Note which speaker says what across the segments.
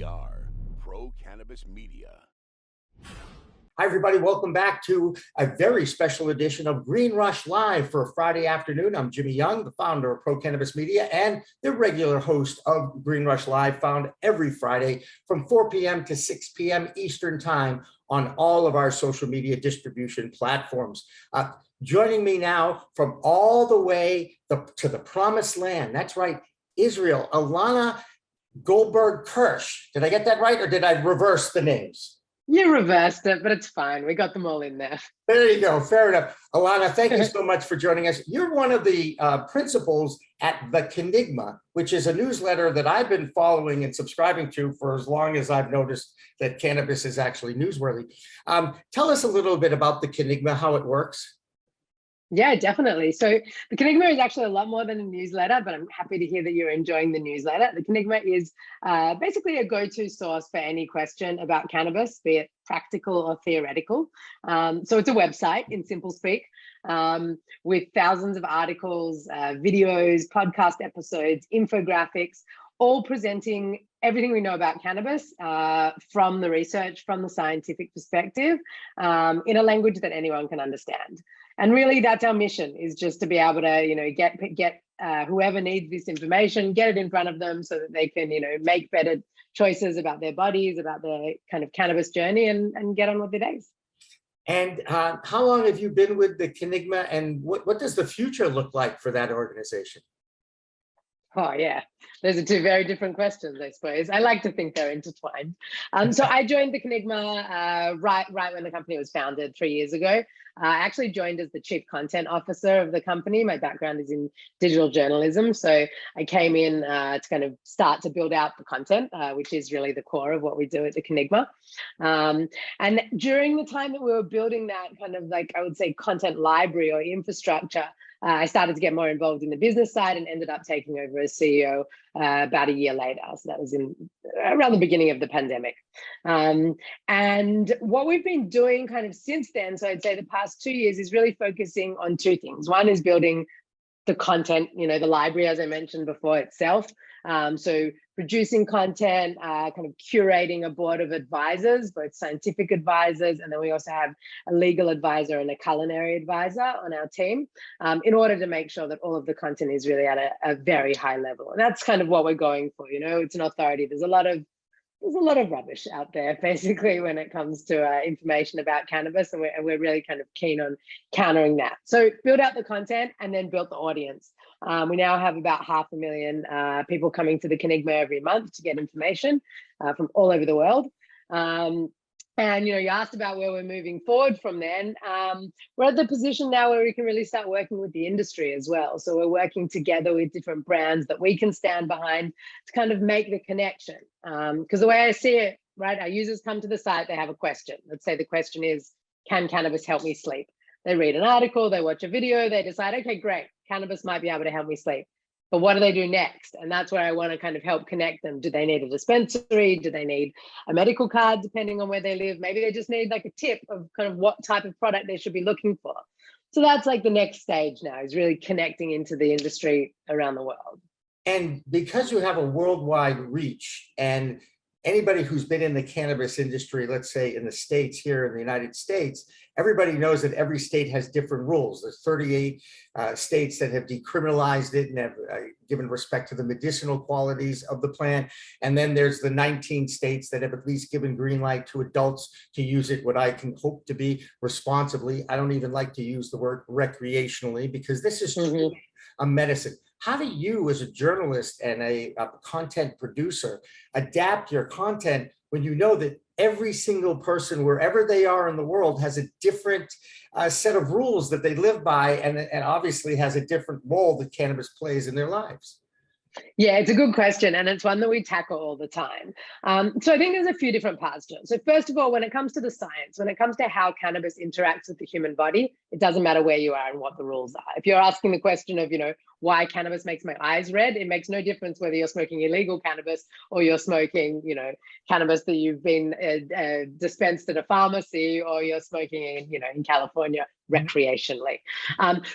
Speaker 1: are Pro Cannabis Media.
Speaker 2: Hi, everybody. Welcome back to a very special edition of Green Rush Live for Friday afternoon. I'm Jimmy Young, the founder of Pro Cannabis Media and the regular host of Green Rush Live, found every Friday from 4 p.m. to 6 p.m. Eastern Time on all of our social media distribution platforms. Joining me now from all the way to the promised land, that's right, Israel, Elana Goldberg Kirsch. Did I get that right, or did I reverse the names?
Speaker 3: You reversed it, but it's fine. We got them all in there.
Speaker 2: There you go. Fair enough. Elana, thank you so much for joining us. You're one of the principals at the Cannigma, which is a newsletter that I've been following and subscribing to for as long as I've noticed that cannabis is actually newsworthy. Tell us a little bit about the Cannigma, how it works.
Speaker 3: Yeah, definitely. So the Cannigma is actually a lot more than a newsletter, but I'm happy to hear that you're enjoying the newsletter. The Cannigma is basically a go-to source for any question about cannabis, be it practical or theoretical. So it's a website in simple speak with thousands of articles, videos, podcast episodes, infographics, all presenting everything we know about cannabis from the research, from the scientific perspective, in a language that anyone can understand. And really, that's our mission, is just to be able to, get whoever needs this information, get it in front of them so that they can, make better choices about their bodies, about their kind of cannabis journey, and get on with their days.
Speaker 2: And how long have you been with the Cannigma, and what does the future look like for that organization?
Speaker 3: Oh, yeah. Those are two very different questions, I suppose. I like to think they're intertwined. So I joined the Cannigma right when the company was founded 3 years ago. I actually joined as the chief content officer of the company. My background is in digital journalism. So I came in to kind of start to build out the content, which is really the core of what we do at the Cannigma. And during the time that we were building that kind of, like, I would say, content library or infrastructure, I started to get more involved in the business side and ended up taking over as CEO about a year later. So that was around the beginning of the pandemic. And what we've been doing kind of since then, so I'd say the past 2 years, is really focusing on two things. One is building the content, the library, as I mentioned before, itself. So producing content, kind of curating a board of advisors, both scientific advisors, and then we also have a legal advisor and a culinary advisor on our team, in order to make sure that all of the content is really at a very high level. And that's kind of what we're going for. It's an authority. There's a lot of rubbish out there, basically, when it comes to information about cannabis, and we're really kind of keen on countering that. So build out the content and then build the audience. We now have about 500,000 people coming to the Cannigma every month to get information from all over the world. And you asked about where we're moving forward from then. We're at the position now where we can really start working with the industry as well. So we're working together with different brands that we can stand behind to kind of make the connection. Because the way I see it, right, our users come to the site, they have a question. Let's say the question is, can cannabis help me sleep? They read an article, they watch a video, they decide, okay, great, cannabis might be able to help me sleep. But what do they do next? And that's where I want to kind of help connect them. Do they need a dispensary? Do they need a medical card, depending on where they live? Maybe they just need like a tip of kind of what type of product they should be looking for. So that's like the next stage now, is really connecting into the industry around the world.
Speaker 2: And because you have a worldwide reach, and anybody who's been in the cannabis industry, let's say in the States, here in the United States, everybody knows that every state has different rules. There's 38 states that have decriminalized it and have given respect to the medicinal qualities of the plant. And then there's the 19 states that have at least given green light to adults to use it, what I can hope to be responsibly. I don't even like to use the word recreationally, because this is truly a medicine. How do you, as a journalist and a content producer, adapt your content when you know that every single person, wherever they are in the world, has a different set of rules that they live by, and obviously has a different role that cannabis plays in their lives?
Speaker 3: Yeah, it's a good question, and it's one that we tackle all the time. So I think there's a few different parts to it. So first of all, when it comes to the science, when it comes to how cannabis interacts with the human body, it doesn't matter where you are and what the rules are. If you're asking the question of, why cannabis makes my eyes red, it makes no difference whether you're smoking illegal cannabis or you're smoking, cannabis that you've been dispensed at a pharmacy, or you're smoking in California. recreationally.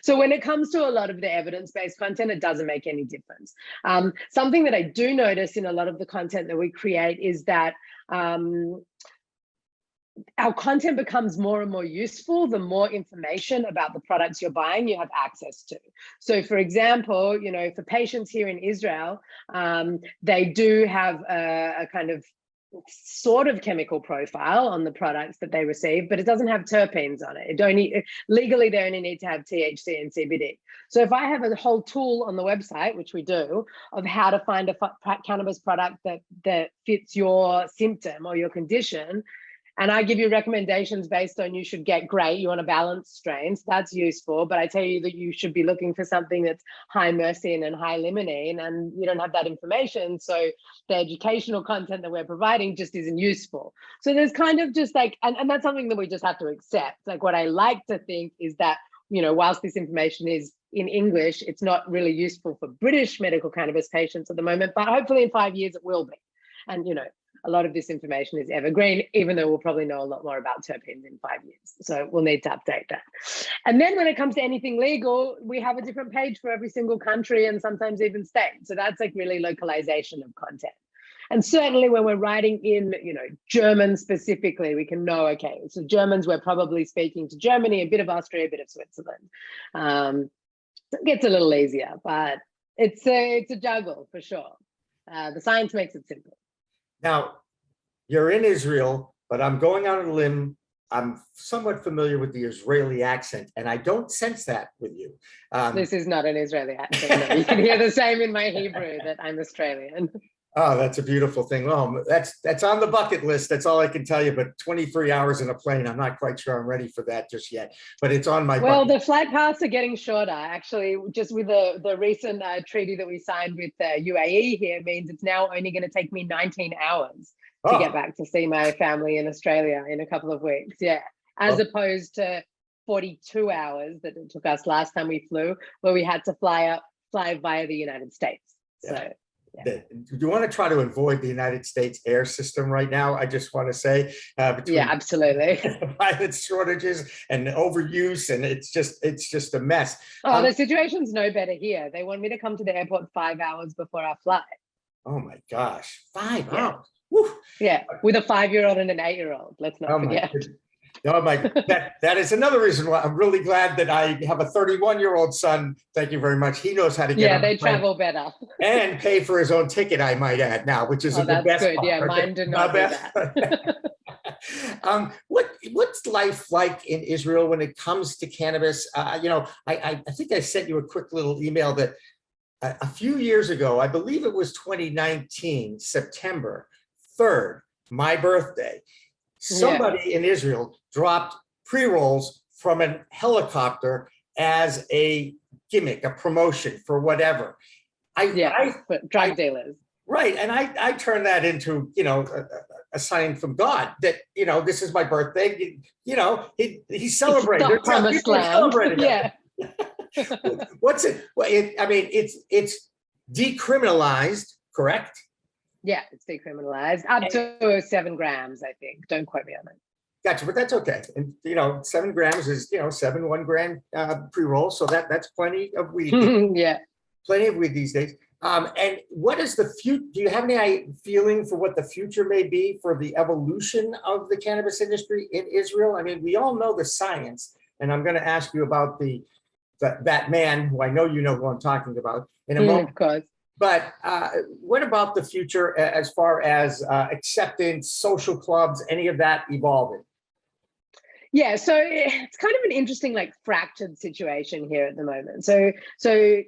Speaker 3: So when it comes to a lot of the evidence-based content, it doesn't make any difference. Something that I do notice in a lot of the content that we create is that our content becomes more and more useful the more information about the products you're buying you have access to. So for example, for patients here in Israel, they do have a kind of sort of chemical profile on the products that they receive, but it doesn't have terpenes on it. Legally, they only need to have THC and CBD. So if I have a whole tool on the website, which we do, of how to find a cannabis product that fits your symptom or your condition, and I give you recommendations based on you should get great, you want to balance strains, that's useful. But I tell you that you should be looking for something that's high myrcene and high limonene, and you don't have that information. So the educational content that we're providing just isn't useful. So there's kind of just like, and that's something that we just have to accept. Like what I like to think is that, whilst this information is in English, it's not really useful for British medical cannabis patients at the moment, but hopefully in 5 years it will be. And, a lot of this information is evergreen, even though we'll probably know a lot more about terpenes in 5 years. So we'll need to update that. And then when it comes to anything legal, we have a different page for every single country and sometimes even state. So that's like really localization of content. And certainly when we're writing in, German specifically, we can know, okay, so Germans, we're probably speaking to Germany, a bit of Austria, a bit of Switzerland. It gets a little easier, but it's a juggle for sure. The science makes it simple.
Speaker 2: Now, you're in Israel, but I'm going out on a limb. I'm somewhat familiar with the Israeli accent, and I don't sense that with you.
Speaker 3: This is not an Israeli accent. No. You can hear the same in my Hebrew that I'm Australian.
Speaker 2: Oh, that's a beautiful thing. Well, that's on the bucket list. That's all I can tell you. But 23 hours in a plane, I'm not quite sure I'm ready for that just yet. But it's on my
Speaker 3: Well,
Speaker 2: bucket.
Speaker 3: the flight paths are getting shorter. Actually, just with the recent treaty that we signed with UAE here means it's now only going to take me 19 hours to get back to see my family in Australia in a couple of weeks. Yeah, as opposed to 42 hours that it took us last time we flew, where we had to fly via the United States.
Speaker 2: Yeah.
Speaker 3: So.
Speaker 2: Yeah. Do you want to try to avoid the United States air system right now? I just want to say,
Speaker 3: yeah, absolutely.
Speaker 2: Pilot shortages and overuse, and it's just a mess.
Speaker 3: Oh, the situation's no better here. They want me to come to the airport 5 hours before our flight.
Speaker 2: Oh my gosh, 5 hours. Woo.
Speaker 3: Yeah, with a 5-year-old and an 8-year-old. Let's not forget.
Speaker 2: Oh my, that is another reason why I'm really glad that I have a 31-year-old son. Thank you very much. He knows how to get on
Speaker 3: they travel better.
Speaker 2: And pay for his own ticket, I might add now, which is the best
Speaker 3: good.
Speaker 2: part.
Speaker 3: Yeah, mine did not do that.
Speaker 2: What's life like in Israel when it comes to cannabis? I think I sent you a quick little email that a few years ago, I believe it was 2019, September 3rd, my birthday, somebody in Israel dropped pre-rolls from a helicopter as a gimmick, a promotion for whatever.
Speaker 3: Drug dealers.
Speaker 2: Right. And I turned that into, a sign from God that, this is my birthday. He's celebrating.
Speaker 3: It's the promised land. Yeah.
Speaker 2: What's it? Well, it's decriminalized, correct?
Speaker 3: Yeah, it's decriminalized up to 7 grams, I think. Don't quote me on it.
Speaker 2: Gotcha, but that's okay. And 7 grams is 7 1-gram pre-rolls, so that's plenty of weed.
Speaker 3: Yeah,
Speaker 2: plenty of weed these days. And what is the future? Do you have any feeling for what the future may be for the evolution of the cannabis industry in Israel? I mean, we all know the science, and I'm going to ask you about that man who I know you know who I'm talking about in a moment.
Speaker 3: Of course.
Speaker 2: But what about the future as far as acceptance, social clubs, any of that evolving?
Speaker 3: Yeah, so it's kind of an interesting, fractured situation here at the moment. So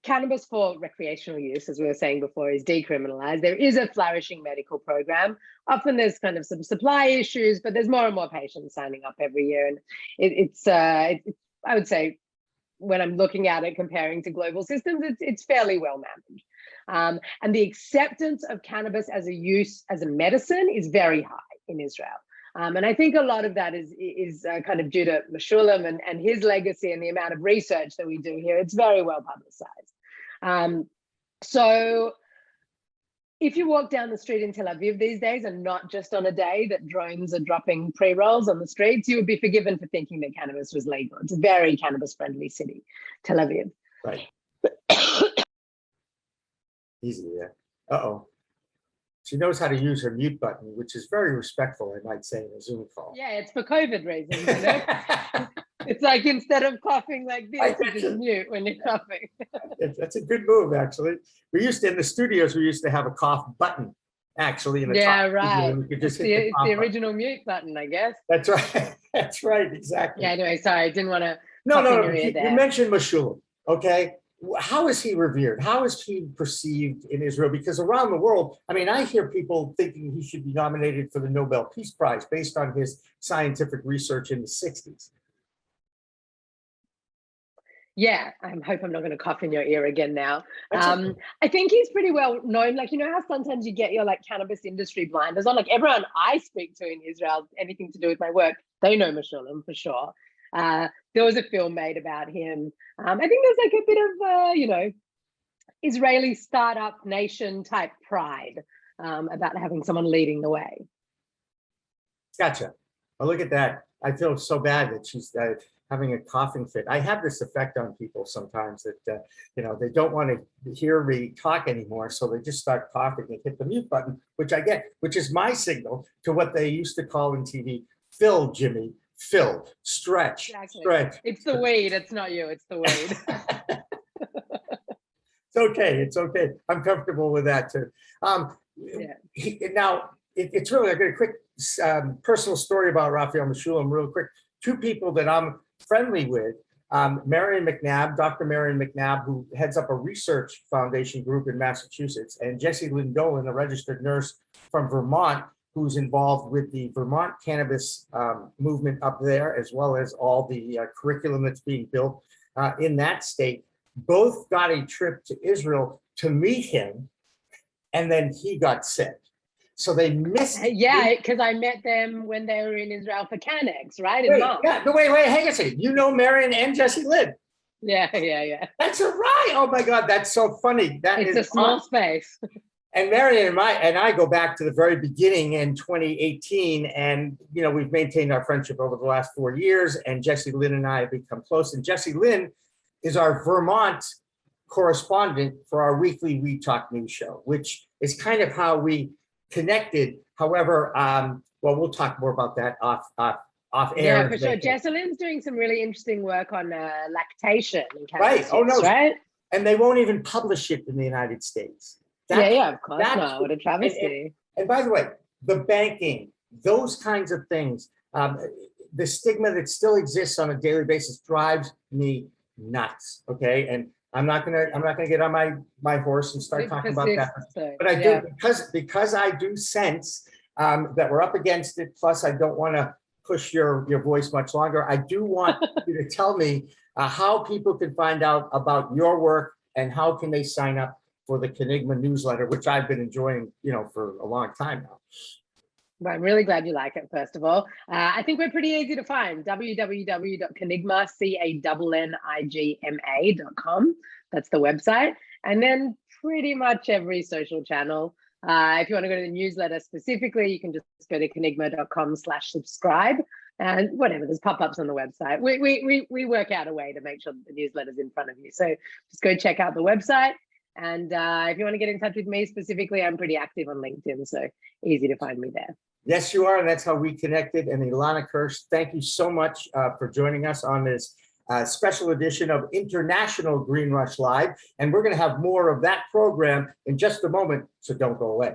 Speaker 3: cannabis for recreational use, as we were saying before, is decriminalized. There is a flourishing medical program. Often there's kind of some supply issues, but there's more and more patients signing up every year. And it's I would say, when I'm looking at it, comparing to global systems, it's fairly well managed. And the acceptance of cannabis as a medicine is very high in Israel. And I think a lot of that is kind of due to Mechoulam and his legacy and the amount of research that we do here. It's very well publicized. So if you walk down the street in Tel Aviv these days, and not just on a day that drones are dropping pre-rolls on the streets, you would be forgiven for thinking that cannabis was legal. It's a very cannabis-friendly city, Tel Aviv.
Speaker 2: Right. Easy there. Uh-oh. She knows how to use her mute button, which is very respectful, I might say, in a Zoom call.
Speaker 3: Yeah, it's for COVID reasons, you know? It's like instead of coughing like this, you just mute when you're coughing.
Speaker 2: That's a good move, actually. We used to, in the studios, we used to have a cough button, actually. In the top
Speaker 3: right.
Speaker 2: You could just
Speaker 3: It's the original mute button, I guess.
Speaker 2: That's right. That's right, exactly.
Speaker 3: Yeah, anyway, sorry, I didn't want to.
Speaker 2: No. You mentioned Mechoulam, okay? How is he revered? How is he perceived in Israel? Because around the world, I mean, I hear people thinking he should be nominated for the Nobel Peace Prize based on his scientific research in the 60s.
Speaker 3: Yeah, I hope I'm not going to cough in your ear again now. I think he's pretty well known. Like, you know how sometimes you get your like cannabis industry blinders on? Like everyone I speak to in Israel, anything to do with my work, they know Mechoulam for sure. There was a film made about him. I think there's like a bit of, Israeli startup nation type pride about having someone leading the way.
Speaker 2: Gotcha. Well, look at that. I feel so bad that she's having a coughing fit. I have this effect on people sometimes that, they don't want to hear me talk anymore. So they just start coughing. They hit the mute button, which I get, which is my signal to what they used to call in TV, fill, Jimmy. Fill, stretch,
Speaker 3: exactly.
Speaker 2: Stretch.
Speaker 3: It's the weed. It's not you. It's the weed.
Speaker 2: It's okay. It's okay. I'm comfortable with that too. Now, it's really, I got a quick personal story about Raphael Mechoulam, real quick. Two people that I'm friendly with, Marion McNabb, Dr. Marion McNabb, who heads up a research foundation group in Massachusetts, and Jessie Lynn Dolan, a registered nurse from Vermont, who's involved with the Vermont cannabis movement up there, as well as all the curriculum that's being built in that state. Both got a trip to Israel to meet him, and then he got sick. So they missed.
Speaker 3: Yeah, because I met them when they were in Israel for Cannex, right? In March.
Speaker 2: Yeah, but wait, hang on a second. You know Marion and Jessie Lynn.
Speaker 3: Yeah.
Speaker 2: That's right. Oh my God, that's so funny.
Speaker 3: It's a small space.
Speaker 2: And Marion and I go back to the very beginning in 2018, and we've maintained our friendship over the last 4 years. And Jessie Lynn and I have become close. And Jessie Lynn is our Vermont correspondent for our weekly We Talk news show, which is kind of how we connected. However, we'll talk more about that off air.
Speaker 3: Yeah, for sure. Jessie Lynn's doing some really interesting work on lactation in cannabis.
Speaker 2: Right. Oh no.
Speaker 3: Right.
Speaker 2: And they won't even publish it in the United States.
Speaker 3: Yeah, of course not. What a travesty.
Speaker 2: And by the way, the banking, those kinds of things, the stigma that still exists on a daily basis drives me nuts. Okay, and I'm not gonna get on my horse and start talking about that. But I do because I do sense that we're up against it. Plus, I don't want to push your voice much longer. I do want you to tell me how people can find out about your work and how can they sign up for the Cannigma newsletter, which I've been enjoying, for a long time now.
Speaker 3: Well, I'm really glad you like it, first of all. I think we're pretty easy to find, www.cannigma, CANNIGMA.com. That's the website. And then pretty much every social channel. If you want to go to the newsletter specifically, you can just go to cannigma.com/subscribe. And whatever, there's pop-ups on the website. We work out a way to make sure that the newsletter's in front of you. So just go check out the website. And if you want to get in touch with me specifically, I'm pretty active on LinkedIn, so easy to find me there.
Speaker 2: Yes, you are, and that's how we connected. And Elana Kirsch, thank you so much for joining us on this special edition of International Green Rush Live. And we're going to have more of that program in just a moment, so don't go away.